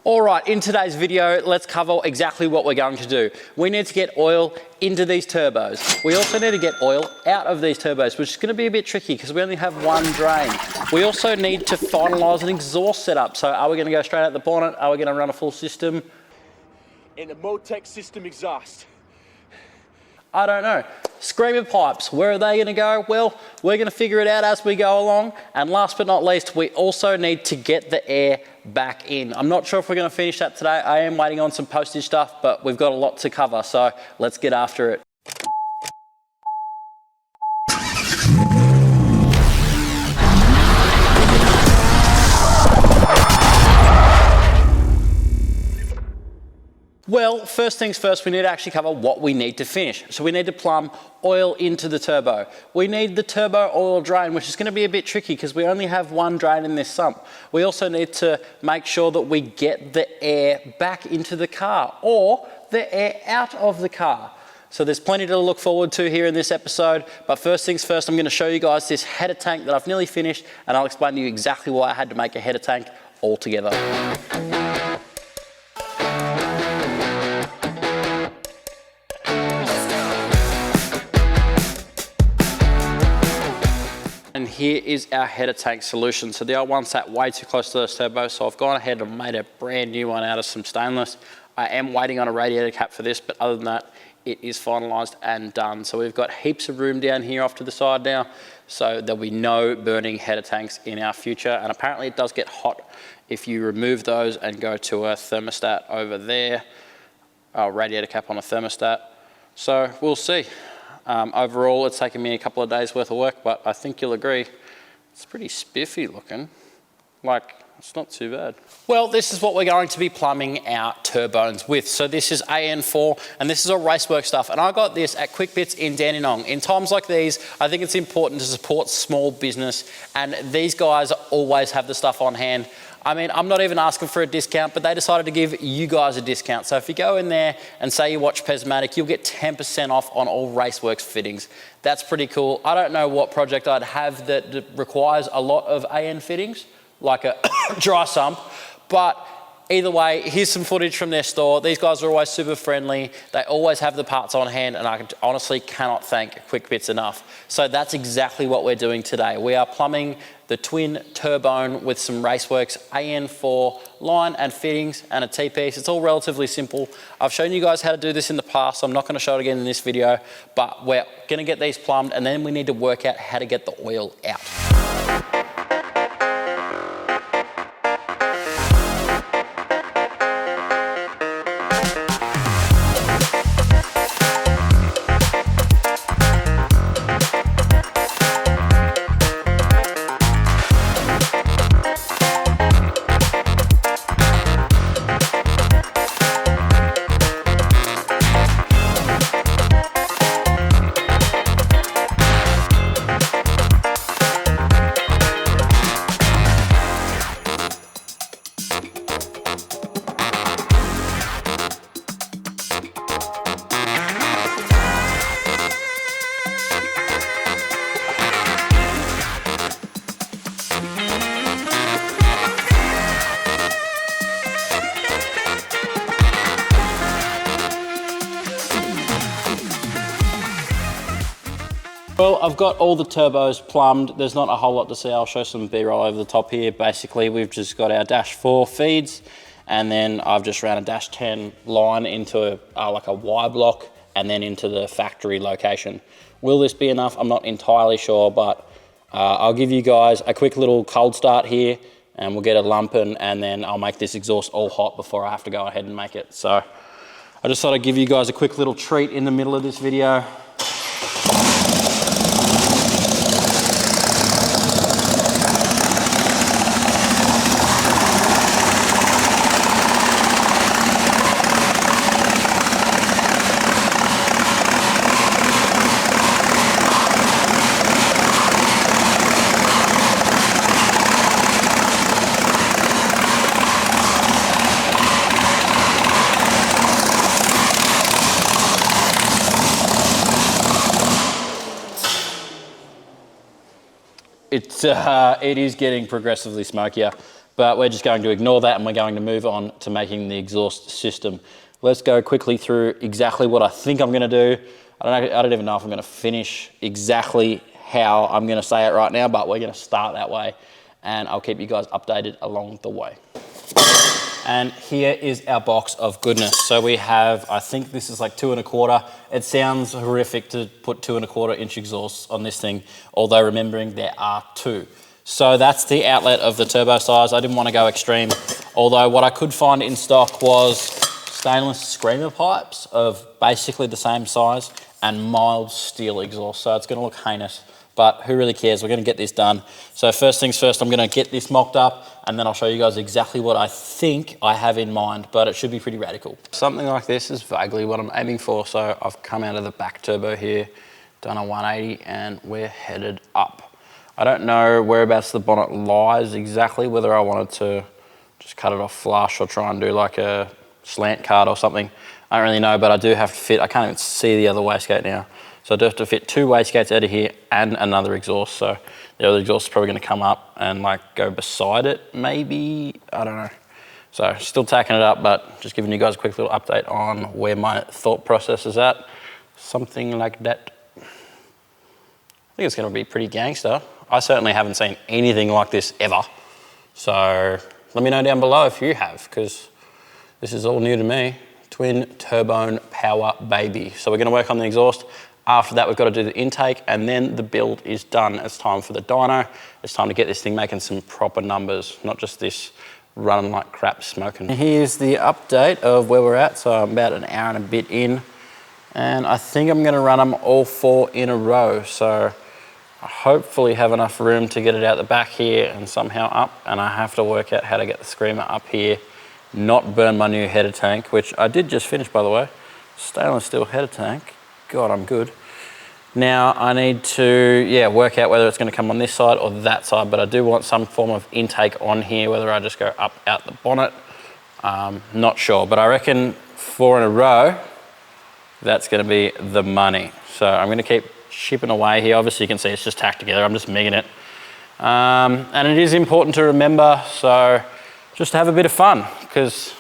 All right, in today's video, let's cover exactly what we're going to do. We need to get oil into these turbos. We also need to get oil out of these turbos, which is going to be a bit tricky because we only have one drain. We also need to finalize an exhaust setup. So are we going to go straight out the bonnet? Are we going to run a full system? In a Motec system exhaust. I don't know. Screamer pipes, where are they going to go? Well, we're going to figure it out as we go along. And last but not least, we also need to get the air back in. I'm not sure if we're going to finish that today. I am waiting on some postage stuff, but we've got a lot to cover, so let's get after it. Well, first things first, we need to actually cover what we need to finish. So we need to plumb oil into the turbo. We need the turbo oil drain, which is going to be a bit tricky because we only have one drain in this sump. We also need to make sure that we get the air back into the car or the air out of the car. So there's plenty to look forward to here in this episode. But first things first, I'm going to show you guys this header tank that I've nearly finished, and I'll explain to you exactly why I had to make a header tank altogether. And here is our header tank solution. So the old one sat way too close to those turbos, so I've gone ahead and made a brand new one out of some stainless. I am waiting on a radiator cap for this, but other than that, it is finalized and done. So we've got heaps of room down here off to the side now, so there'll be no burning header tanks in our future. And apparently it does get hot if you remove those and go to a thermostat over there, a radiator cap on a thermostat. So we'll see. Overall, it's taken me a couple of days worth of work, but I think you'll agree, it's pretty spiffy looking. Like, it's not too bad. Well, this is what we're going to be plumbing our turbones with. So this is AN4, and this is all racework stuff. And I got this at Quick Bits in Dandenong. In times like these, I think it's important to support small business, and these guys always have the stuff on hand. I mean, I'm not even asking for a discount, but they decided to give you guys a discount. So if you go in there and say you watch Pezomatic, you'll get 10% off on all Raceworks fittings. That's pretty cool. I don't know what project I'd have that requires a lot of AN fittings, like a dry sump, but either way, here's some footage from their store. These guys are always super friendly. They always have the parts on hand, and I honestly cannot thank Quick Bits enough. So that's exactly what we're doing today. We are plumbing the twin turbone with some Raceworks AN4 line and fittings and a T-piece. It's all relatively simple. I've shown you guys how to do this in the past, so I'm not going to show it again in this video, but we're going to get these plumbed, and then we need to work out how to get the oil out. Well, I've got all the turbos plumbed. There's not a whole lot to see. I'll show some B-roll over the top here. Basically, we've just got our dash 4 feeds, and then I've just ran a dash 10 line into like a Y block and then into the factory location. Will this be enough? I'm not entirely sure, but I'll give you guys a quick little cold start here, and we'll get it lumping, and then I'll make this exhaust all hot before I have to go ahead and make it. So I just thought I'd give you guys a quick little treat in the middle of this video. It is getting progressively smokier. but we're just going to ignore that and we're going to move on to making the exhaust system. Let's go quickly through exactly what I think I'm gonna do. I don't even know if I'm gonna finish exactly how I'm gonna say it right now, but we're gonna start that way and I'll keep you guys updated along the way. And here is our box of goodness. So we have, I think this is like 2 1/4. It sounds horrific to put 2 1/4 inch exhausts on this thing, although remembering there are 2. So that's the outlet of the turbo size. I didn't want to go extreme, although what I could find in stock was stainless screamer pipes of basically the same size and mild steel exhaust. So it's going to look heinous, but who really cares? We're going to get this done. So first things first, I'm going to get this mocked up and then I'll show you guys exactly what I think I have in mind, but it should be pretty radical. Something like this is vaguely what I'm aiming for. So I've come out of the back turbo here, done a 180 and we're headed up. I don't know whereabouts the bonnet lies exactly, whether I wanted to just cut it off flush or try and do like a slant card or something. I don't really know, but I do have to fit, I can't even see the other wastegate now. So I do have to fit 2 wastegates out of here and another exhaust. So the other exhaust is probably gonna come up and like go beside it, maybe, I don't know. So still tacking it up, but just giving you guys a quick little update on where my thought process is at. Something like that. I think it's gonna be pretty gangster. I certainly haven't seen anything like this ever. So let me know down below if you have, because this is all new to me. Twin turbone power baby. So we're gonna work on the exhaust. After that, we've got to do the intake and then the build is done. It's time for the dyno. It's time to get this thing making some proper numbers, not just this running like crap smoking. Here's the update of where we're at. So I'm about an hour and a bit in and I think I'm gonna run them all 4 in a row. So I hopefully have enough room to get it out the back here and somehow up, and I have to work out how to get the screamer up here, not burn my new header tank, which I did just finish by the way. Stainless steel header tank. God, I'm good. Now I need to, work out whether it's gonna come on this side or that side, but I do want some form of intake on here, whether I just go up out the bonnet. Not sure, but I reckon 4 in a row, that's gonna be the money. So I'm gonna keep chipping away here. Obviously you can see it's just tacked together. I'm just MIGging it. And it is important to remember, so just have a bit of fun, because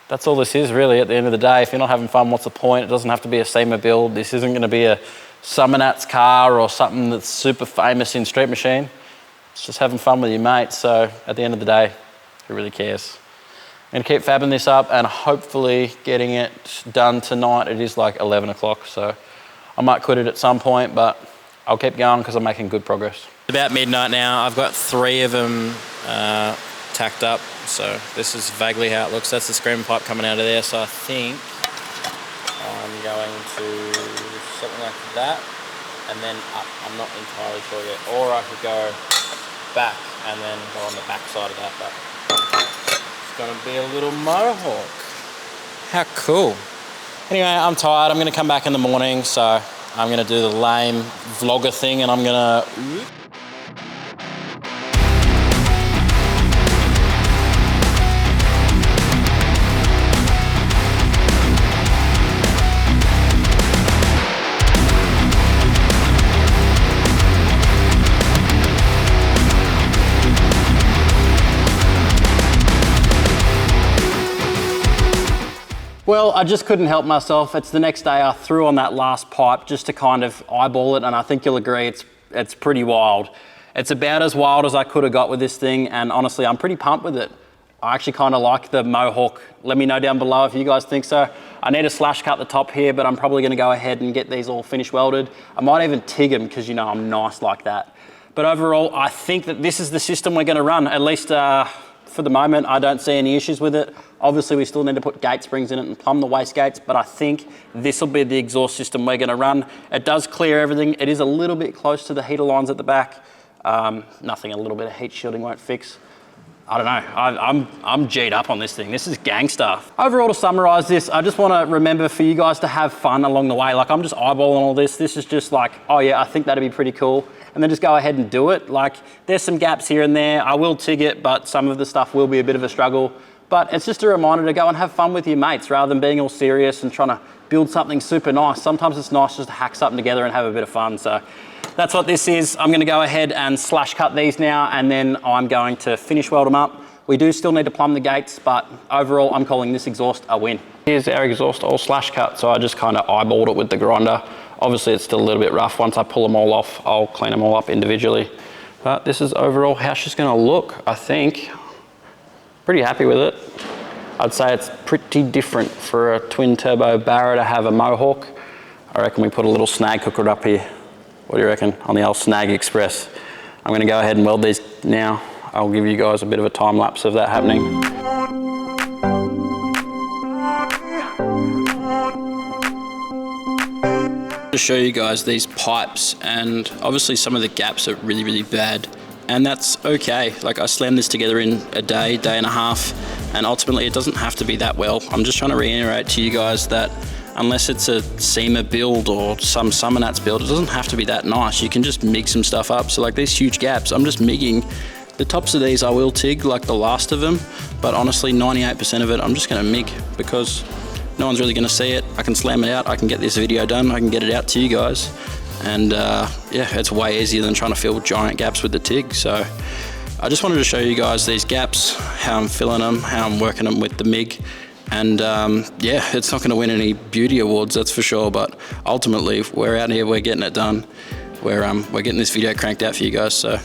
that's all this is really at the end of the day. If you're not having fun, what's the point? It doesn't have to be a SEMA build. This isn't gonna be a Summonats car or something that's super famous in Street Machine. It's just having fun with your mates. So at the end of the day, who really cares? I'm gonna keep fabbing this up and hopefully getting it done tonight. It is like 11 o'clock, so I might quit it at some point, but I'll keep going because I'm making good progress. It's about midnight now. I've got 3 of them tacked up. So this is vaguely how it looks. That's the screamer pipe coming out of there. So I think I'm going to something like that and then up. I'm not entirely sure yet. Or I could go back and then go on the back side of that, but it's gonna be a little mohawk. How cool. Anyway, I'm tired. I'm gonna come back in the morning, so I'm gonna do the lame vlogger thing and I'm gonna... Well, I just couldn't help myself. It's the next day. I threw on that last pipe just to kind of eyeball it, and I think you'll agree it's pretty wild. It's about as wild as I could have got with this thing, and honestly, I'm pretty pumped with it. I actually kind of like the mohawk. Let me know down below if you guys think so. I need to slash cut the top here, but I'm probably gonna go ahead and get these all finish welded. I might even TIG them because you know I'm nice like that. But overall, I think that this is the system we're gonna run, at least for the moment. I don't see any issues with it. Obviously, we still need to put gate springs in it and plumb the wastegates, but I think this will be the exhaust system we're gonna run. It does clear everything. It is a little bit close to the heater lines at the back. Nothing a little bit of heat shielding won't fix. I don't know, I'm G'd up on this thing. This is gang stuff. Overall, to summarize this, I just wanna remember for you guys to have fun along the way. Like, I'm just eyeballing all this. This is just like, oh yeah, I think that'd be pretty cool. And then just go ahead and do it. Like, there's some gaps here and there. I will TIG it, but some of the stuff will be a bit of a struggle. But it's just a reminder to go and have fun with your mates rather than being all serious and trying to build something super nice. Sometimes it's nice just to hack something together and have a bit of fun. So that's what this is. I'm gonna go ahead and slash cut these now, and then I'm going to finish weld them up, We do still need to plumb the gates, but overall, I'm calling this exhaust a win. Here's our exhaust all slash cut, so I just kind of eyeballed it with the grinder. Obviously, it's still a little bit rough. Once I pull them all off, I'll clean them all up individually. But this is overall how she's gonna look, I think. Pretty happy with it. I'd say it's pretty different for a twin turbo Barra to have a Mohawk. I reckon we put a little snag hooker up here. What do you reckon on the old Snag Express? I'm gonna go ahead and weld these now. I'll give you guys a bit of a time lapse of that happening. To show you guys these pipes, and obviously some of the gaps are really, really bad. And that's okay. Like, I slammed this together in a day, day and a half, and ultimately it doesn't have to be that well. I'm just trying to reiterate to you guys that unless it's a SEMA build or some Summernats build, it doesn't have to be that nice. You can just MIG some stuff up. So like these huge gaps, I'm just MIGging. The tops of these I will TIG like the last of them, but honestly 98% of it I'm just gonna MIG because no one's really gonna see it. I can slam it out, I can get this video done, I can get it out to you guys. And yeah, it's way easier than trying to fill giant gaps with the TIG. So I just wanted to show you guys these gaps, how I'm filling them, how I'm working them with the MIG. And yeah, it's not gonna win any beauty awards, that's for sure, but ultimately we're out here, we're getting it done. We're getting this video cranked out for you guys. So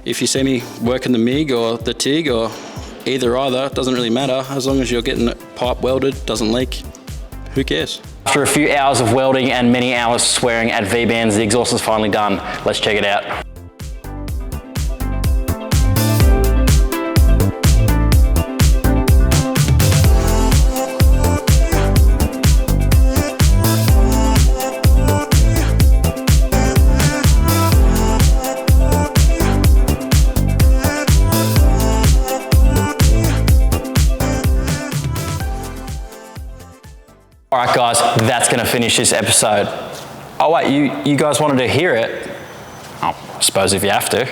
if you see me working the MIG or the TIG or either, it doesn't really matter. As long as you're getting it pipe welded, doesn't leak, who cares? After a few hours of welding and many hours swearing at V-bands, the exhaust is finally done. Let's check it out. All right, guys, that's gonna finish this episode. Oh wait, you guys wanted to hear it? Oh, I suppose if you have to.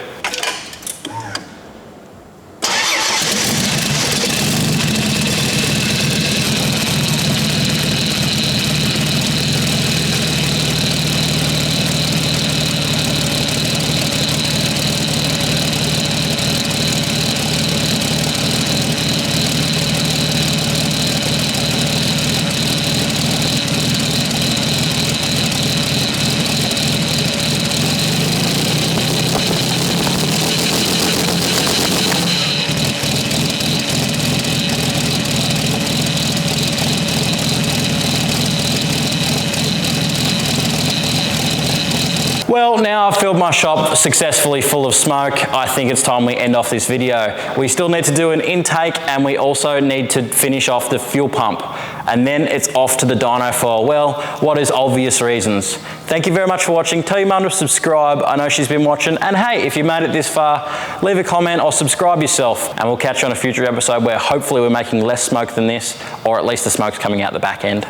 Well, now I've filled my shop successfully full of smoke. I think it's time we end off this video. We still need to do an intake and we also need to finish off the fuel pump. And then it's off to the dyno for, well, what is obvious reasons. Thank you very much for watching. Tell your mum to subscribe. I know she's been watching. And hey, if you made it this far, leave a comment or subscribe yourself. And we'll catch you on a future episode where hopefully we're making less smoke than this, or at least the smoke's coming out the back end.